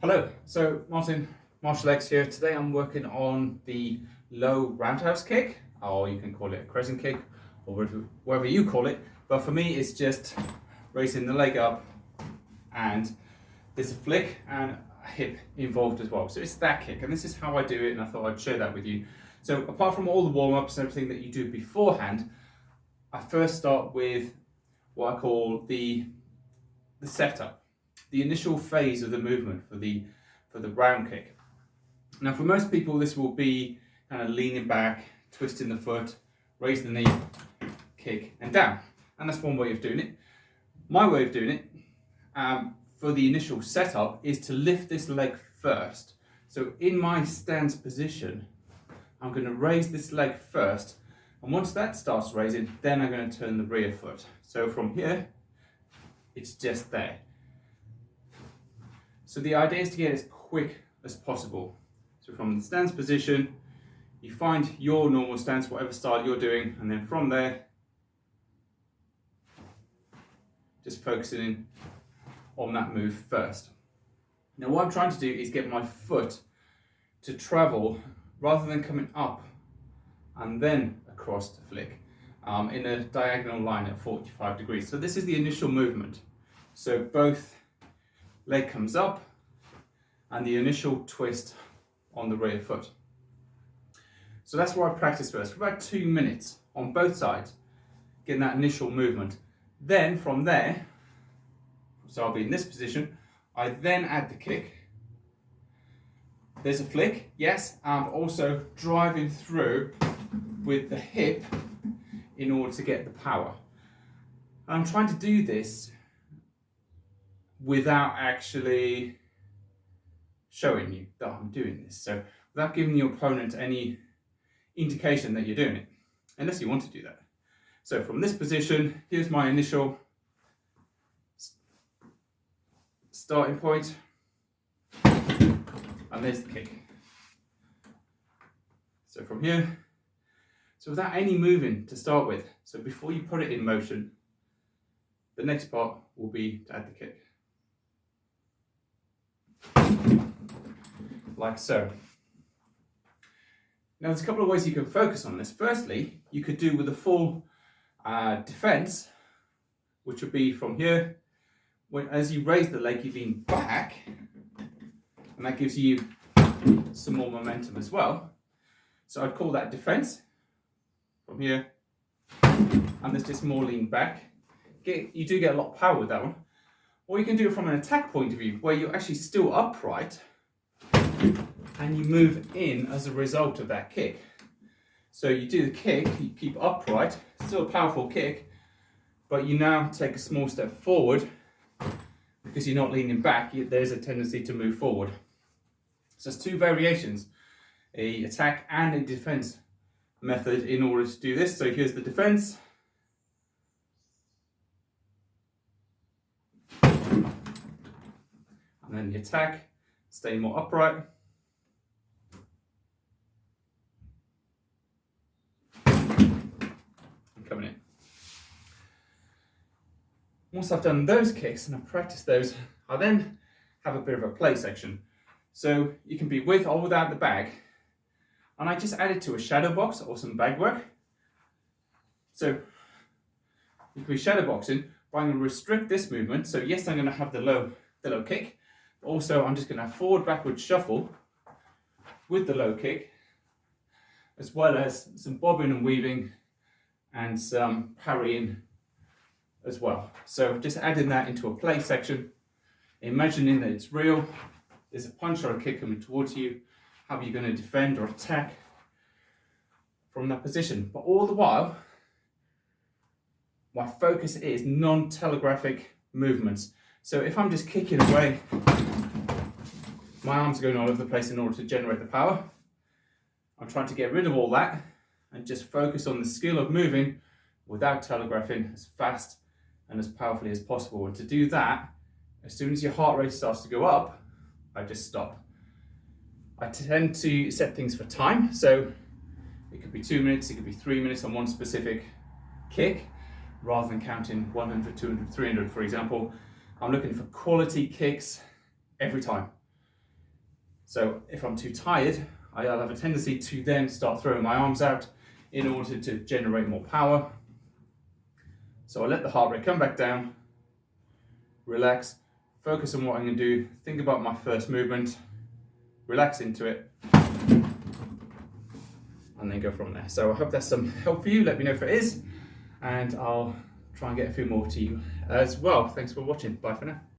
Hello, so Martin, Martial X here. Today I'm working on the low roundhouse kick, or you can call it a crescent kick, or whatever you call it. But for me, it's just raising the leg up, and there's a flick and a hip involved as well. So it's that kick, and this is how I do it, and I thought I'd share that with you. So apart from all the warm-ups and everything that you do beforehand, I first start with what I call the setup. The initial phase of the movement for the round kick. Now for most people this will be kind of leaning back, twisting the foot, raise the knee, kick and down. And that's one way of doing it. My way of doing it for the initial setup is to lift this leg first. So in my stance position, I'm going to raise this leg first. And once that starts raising, then I'm going to turn the rear foot. So from here, it's just there. So the idea is to get as quick as possible. So from the stance position, you find your normal stance, whatever style you're doing, and then from there, just focusing in on that move first. Now what I'm trying to do is get my foot to travel rather than coming up and then across the flick in a diagonal line at 45 degrees. So this is the initial movement. So both leg comes up and the initial twist on the rear foot. So that's where I practice first for about 2 minutes on both sides, getting that initial movement. Then from there, so I'll be in this position, I then add the kick. There's a flick, yes, and also driving through with the hip in order to get the power. And I'm trying to do this without actually showing you that I'm doing this. So without giving your opponent any indication that you're doing it, unless you want to do that. So from this position, here's my initial starting point, and there's the kick. So from here, so without any moving to start with, so before you put it in motion, the next part will be to add the kick. Like so. Now there's a couple of ways you can focus on this. Firstly, you could do with a full defense, which would be from here. As you raise the leg, you lean back, and that gives you some more momentum as well. So I'd call that defense from here, and there's just more lean back. You do get a lot of power with that one. Or you can do it from an attack point of view, where you're actually still upright and you move in as a result of that kick. So you do the kick, you keep upright, still a powerful kick, but you now take a small step forward because you're not leaning back, there's a tendency to move forward. So it's two variations, a attack and a defense method in order to do this. So here's the defense. And then the attack, stay more upright. And coming in. Once I've done those kicks and I've practiced those, I then have a bit of a play section. So you can be with or without the bag. And I just add it to a shadow box or some bag work. So you can be shadow boxing, but I'm going to restrict this movement. So yes, I'm going to have the low kick. Also, I'm just going to have forward, backward shuffle with the low kick, as well as some bobbing and weaving and some parrying as well. So just adding that into a play section, imagining that it's real. There's a punch or a kick coming towards you. How are you going to defend or attack from that position? But all the while, my focus is non-telegraphic movements. So if I'm just kicking away, my arms are going all over the place in order to generate the power. I'm trying to get rid of all that and just focus on the skill of moving without telegraphing as fast and as powerfully as possible. And to do that, as soon as your heart rate starts to go up, I just stop. I tend to set things for time. So it could be 2 minutes, it could be 3 minutes on one specific kick, rather than counting 100, 200, 300, for example. I'm looking for quality kicks every time. So if I'm too tired, I'll have a tendency to then start throwing my arms out in order to generate more power. So I let the heart rate come back down, relax, focus on what I'm going to do, think about my first movement, relax into it, and then go from there. So I hope that's some help for you. Let me know if it is, and I'll try and get a few more to you as well. Thanks for watching. Bye for now.